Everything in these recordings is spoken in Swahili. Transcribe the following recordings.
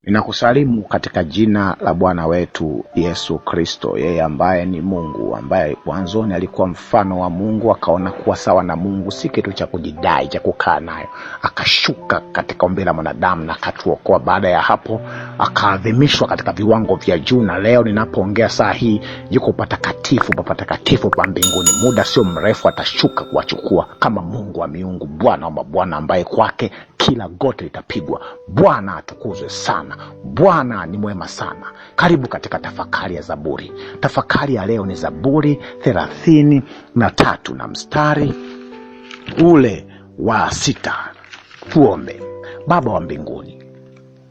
Ninakusalimu katika jina la Bwana wetu Yesu Kristo, yeye ambaye ni Mungu, ambaye mwanzoni alikuwa mfano wa Mungu, akaona kuwa sawa na Mungu si kitu cha kujidai, cha kukaa nayo, akashuka katika umbile la mwanadamu na akatuokoa. Baada ya hapo akaadhimishwa katika viwango vya juu, na leo ninapoongea saa hii yuko patakatifu pa mbinguni. Muda sio mrefu atashuka kuwachukua kama Mungu wa miungu, Bwana wa mabwana, ambaye kwake kila goti litapigwa. Bwana atukuzwe sana. Bwana ni mwema sana. Karibu katika tafakari ya Zaburi. Tafakari ya leo ni Zaburi 33 na mstari ule wa 6. Tuombe. Baba wa mbinguni,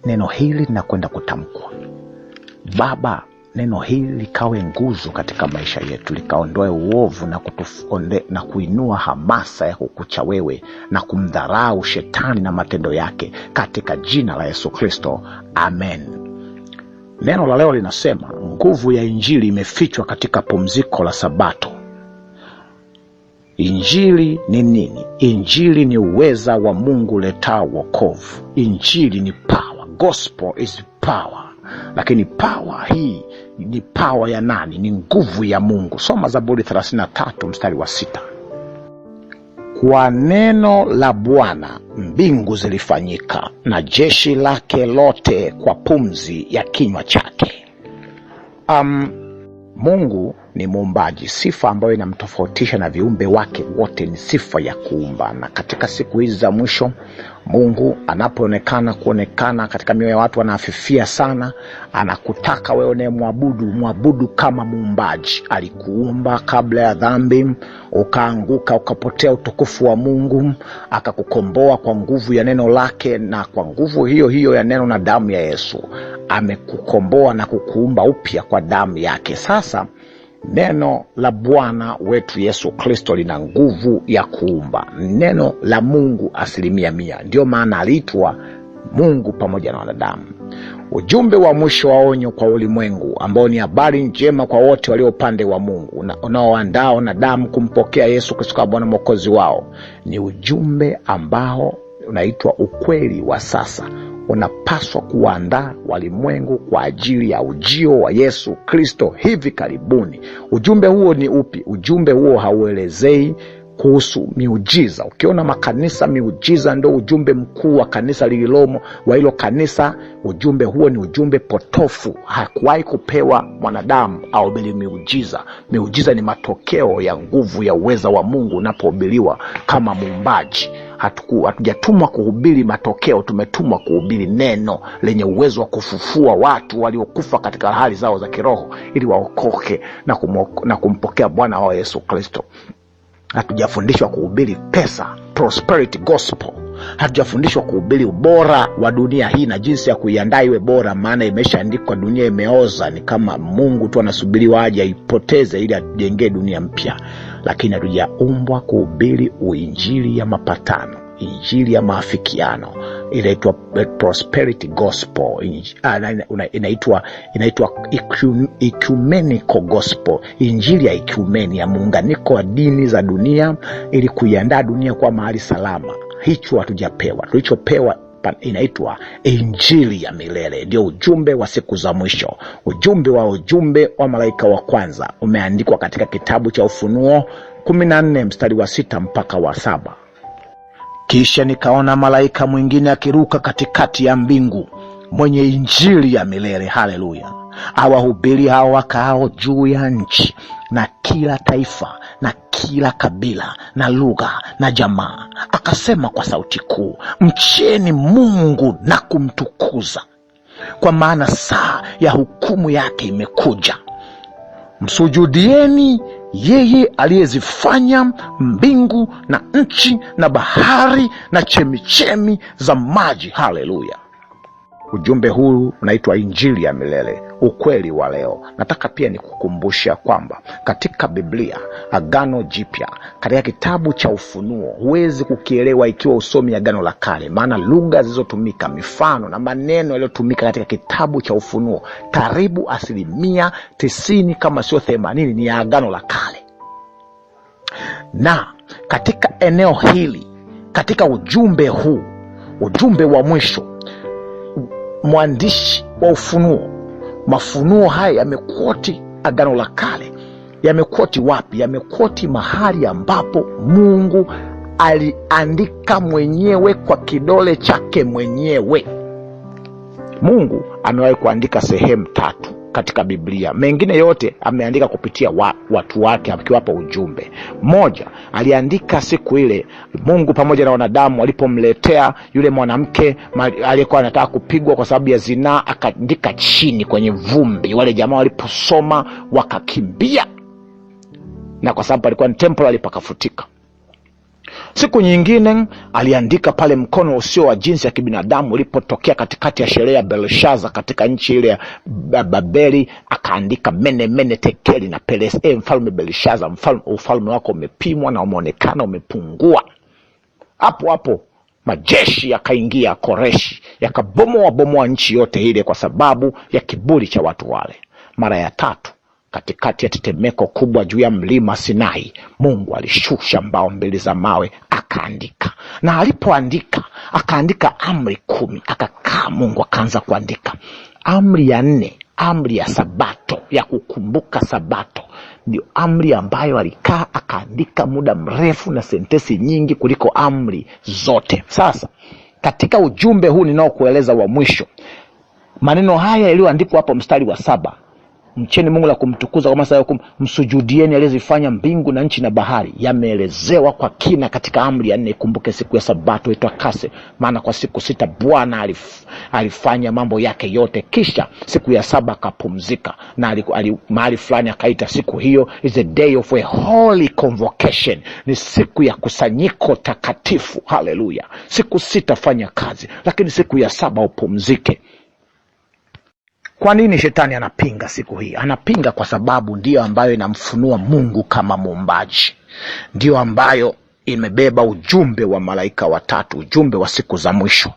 neno hili linakwenda kutamkwa. Baba, neno hili likawe nguzo katika maisha yetu, likaondoe uovu na kuinua hamasa ya kukucha wewe na kumdharau shetani na matendo yake, katika jina la Yesu Kristo, amen. Neno la leo linasema nguvu ya injili imefichwa katika pumziko la Sabato. Injili ni nini? Injili ni uweza wa Mungu letao wokovu. Injili ni power. Gospel is power. Lakini power hii ni power ya nani? Ni nguvu ya Mungu. Soma Zaburi 33 mstari wa 6. Kwa neno la Bwana mbingu zilifanyika, na jeshi lake lote kwa pumzi ya kinywa chake. Mungu ni muumbaji. Sifa ambayo inamtofautisha na viumbe wake wote ni sifa ya kuumba. Na katika siku hizi za mwisho, Mungu anapoonekana katika mioyo ya watu, anafifia sana. Anakutaka wewe unayemwabudu kama muumbaji. Alikuumba kabla ya dhambi, ukaanguka ukapotea utukufu wa Mungu, akakukomboa kwa nguvu ya neno lake, na kwa nguvu hiyo ya neno na damu ya Yesu amekukomboa na kukuumba upya kwa damu yake. Sasa neno la Bwana wetu Yesu Kristo lina nguvu ya kuumba. Neno la Mungu 100%. Ndio maana aliitwa Mungu pamoja na wanadamu. Ujumbe wa mwisho wa onyo kwa ulimwengu, ambao ni habari njema kwa wote walio upande wa Mungu, unaoandaa wanadamu kumpokea Yesu Kristo kama Bwana Mwokozi wao, ni ujumbe ambao unaitwa ukweli wa sasa. Unapaswa kuandaa walimwengu kwa ajili ya ujio wa Yesu Kristo hivi karibuni. Ujumbe huo ni upi? Ujumbe huo hauelezei kuhusu miujiza. Ukiona makanisa miujiza ndio ujumbe mkuu wa kanisa lililomo wa hilo kanisa, ujumbe huo ni ujumbe potofu. Hakuwahi kupewa mwanadamu ahubiri miujiza. Miujiza ni matokeo ya nguvu ya uweza wa Mungu unapohubiriwa kama muumbaji. Hatujatumwa kuhubiri matokeo, tumetumwa kuhubiri neno lenye uwezo wa kufufua watu waliokufa katika hali zao za kiroho, ili waokoke na kumpokea Bwana wa Yesu Kristo. Hatujafundishwa kuhubiri pesa, prosperity gospel. Hatujafundishwa kuhubiri ubora wa dunia hii na jinsi ya kuiandaa iwe bora, maana imeshaandikwa dunia imeoza. Ni kama Mungu tu anasubiri aje aipoteze ili atujengee dunia mpya. Lakini hatujaumbwa kuhubiri uinjili ya mapatano, injili ya maafikiano. Inaitwa prosperity gospel. Inaitwa ecumenical gospel. Injili ya ekumeni, ya muunganiko wa dini za dunia, ili kuiandaa dunia kwa mahali salama. Hicho hatujapewa. Tulichopewa inaitwa injili ya milele. Ndio ujumbe wa siku za mwisho. Ujumbe wa malaika wa kwanza umeandikwa katika kitabu cha Ufunuo 14 mstari wa 6 mpaka wa 7. Kisha nikaona malaika mwingine akiruka katikati ya mbingu, mwenye injili ya milele, haleluya, awahubiri hao wakao juu ya nchi, na kila taifa na kila kabila na lugha na jamaa. Akasema kwa sauti kuu, mcheni Mungu na kumtukuza, kwa maana saa ya hukumu yake imekuja. Msujudieni yeye aliyezifanya mbingu na nchi na bahari na chemichemi za maji, haleluya. Ujumbe huu unaitwa injili ya milele, ukweli wa leo. Nataka pia nikukumbusha kwamba katika Biblia, Agano Jipya, katika kitabu cha Ufunuo, huwezi kukielewa ikiwa usomi Agano la Kale, maana lugha zilizotumika, mifano na maneno yaliyotumika katika kitabu cha Ufunuo, karibu 90% kama sio 80 ni ya Agano la Kale. Na katika eneo hili, katika ujumbe huu, ujumbe wa mwisho, mwandishi wa Ufunuo, mafunuo haya yamekoti Agano la Kale. Yamekoti wapi? Yamekoti mahali ambapo Mungu aliandika mwenyewe kwa kidole chake mwenyewe. Mungu amewahi kuandika sehemu 3 katika Biblia. Mengine yote ameandika kupitia watu wake akiwapa ujumbe. Moja, aliandika siku ile Mungu pamoja na wanadamu walipomletea yule mwanamke aliyekuwa anataka kupigwa kwa sababu ya zinaa, akaandika chini kwenye vumbi. Wale jamaa waliposoma wakakimbia, na kwa sababu alikuwa ni temporary pakafutika. Siku nyingine aliandika pale mkono usio wa jinsi ya kibinadamu ulipotokea katikati ya sherehe ya Belshaza katika nchi ile ya Babeli, akaandika mene mene tekeli na pelese, mfalme Belshaza, ufalme wako umepimwa na umeonekana umepungua. Hapo hapo majeshi yakaingia Koreshi, yakabomoa nchi yote ile kwa sababu ya kiburi cha watu wale. Mara ya 3, katikati ya tetemeko kubwa juu ya mlima Sinai, Mungu alishusha mbao 2 za mawe akaandika. Na alipoandika akaandika amri 10. Akakaa Mungu akaanza kuandika. Amri ya 4, amri ya Sabato, ya kukumbuka Sabato, ndio amri ambayo alikaa akaandika muda mrefu na sentensi nyingi kuliko amri zote. Sasa katika ujumbe huu ninaokueleza wa mwisho, maneno haya yaliyoandikwa hapo mstari wa 7, mcheni Mungu la kumtukuza kwa masaa yake, msujudieni aliyezifanya mbingu na nchi na bahari, yameelezewa kwa kina katika amri ya 4. Kumbuke siku ya Sabato itakase, maana kwa siku 6 Bwana alifanya mambo yake yote, kisha siku ya 7 akapumzika. Na mahali fulani akaita siku hiyo is a day of a holy convocation, ni siku ya kusanyiko takatifu. Haleluya! Siku 6 fanya kazi, lakini siku ya 7 upumzike. Kwa nini shetani anapinga siku hii? Anapinga kwa sababu ndiyo ambayo inamfunua Mungu kama muumbaji. Ndiyo ambayo imebeba ujumbe wa malaika watatu, ujumbe wa siku za mwisho.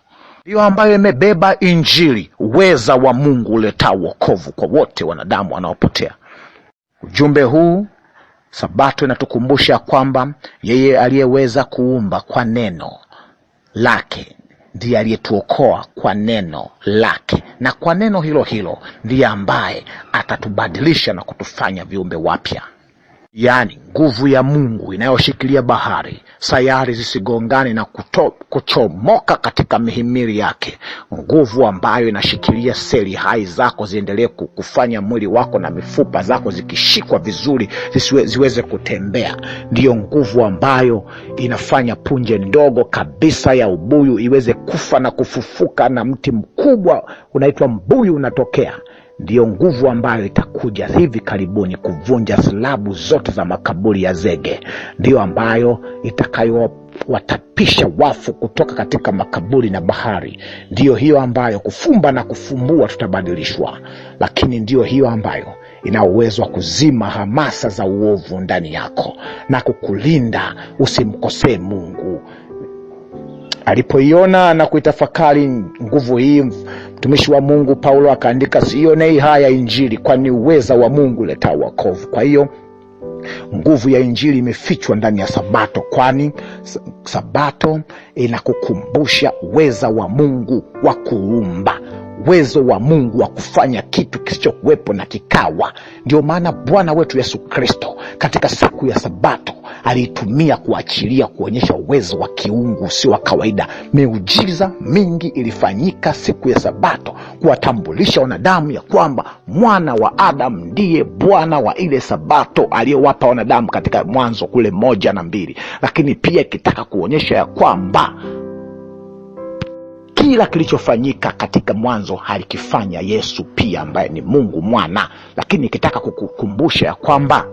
Ndiyo ambayo imebeba Injili, uweza wa Mungu uletao wokovu kwa wote wanadamu wanaopotea. Ujumbe huu, Sabato, inatukumbusha kwamba yeye aliyeweza kuumba kwa neno lake ndiye aliyetuokoa kwa neno lake, na kwa neno hilo hilo ndiye ambaye atatubadilisha na kutufanya viumbe wapya. Yaani nguvu ya Mungu inayoshikilia bahari, sayari zisigongane na kuchomoka katika mihimili yake. Nguvu ambayo inashikilia seli hai zako ziendelee kufanya mwili wako na mifupa zako zikishikwa vizuri ziweze kutembea. Ndiyo nguvu ambayo inafanya punje ndogo kabisa ya ubuyu iweze kufa na kufufuka na mti mkubwa unaitwa mbuyu unatokea. Ndiyo nguvu ambayo itakuja hivi karibuni kuvunja slabu zote za makaburi ya zege. Ndiyo ambayo itakayowatapisha wafu kutoka katika makaburi na bahari. Ndiyo hiyo ambayo kufumba na kufumbua tutabadilishwa. Lakini ndiyo hiyo ambayo ina uwezo wa kuzima hamasa za uovu ndani yako na kukulinda usimkosee Mungu. Alipoiona na kuitafakari nguvu hii, mtumishi wa Mungu Paulo akaandika, sionei haya Injili, kwani uweza wa Mungu leta wokovu. Kwa hiyo nguvu ya Injili imefichwa ndani ya Sabato, kwani Sabato inakukumbusha uweza wa Mungu wa kuumba, uwezo wa Mungu wa kufanya kitu kisichokuwepo na kikawa. Ndio maana Bwana wetu Yesu Kristo katika siku ya Sabato aliitumia kuachilia, kuonyesha uwezo wa kiungu usio wa kawaida. Miujiza mingi ilifanyika siku ya Sabato kuwatambulisha wanadamu ya kwamba mwana wa Adamu ndiye Bwana wa ile Sabato aliyowapa wanadamu katika Mwanzo kule 1 na 2. Lakini pia ikitaka kuonyesha ya kwamba kila kilichofanyika katika Mwanzo halikifanya Yesu pia ambaye ni Mungu mwana. Lakini ikitaka kukukumbusha ya kwamba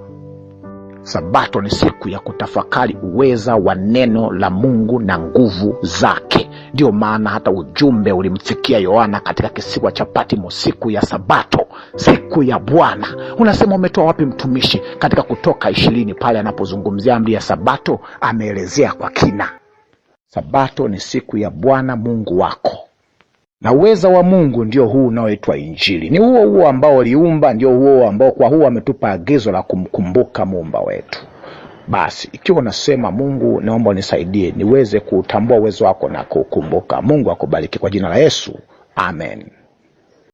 Sabato ni siku ya kutafakari uweza wa neno la Mungu na nguvu zake. Ndio maana hata ujumbe ulimfikia Yohana katika kisiwa cha Patmo siku ya Sabato, siku ya Bwana. Unasema umetoa wapi mtumishi? Katika Kutoka 20 pale anapozungumzia amri ya Sabato ameelezea kwa kina. Sabato ni siku ya Bwana Mungu wako. Na uweza wa Mungu ndio huu unaoitwa Injili. Ni huo ambao aliumba, ndio huo ambao kwa huo ametupa agizo la kumkumbuka muumba wetu. Basi ikiwa unasema Mungu, naomba unisaidie niweze kutambua uwezo wako na kukumbuka. Mungu akubariki kwa jina la Yesu. Amen.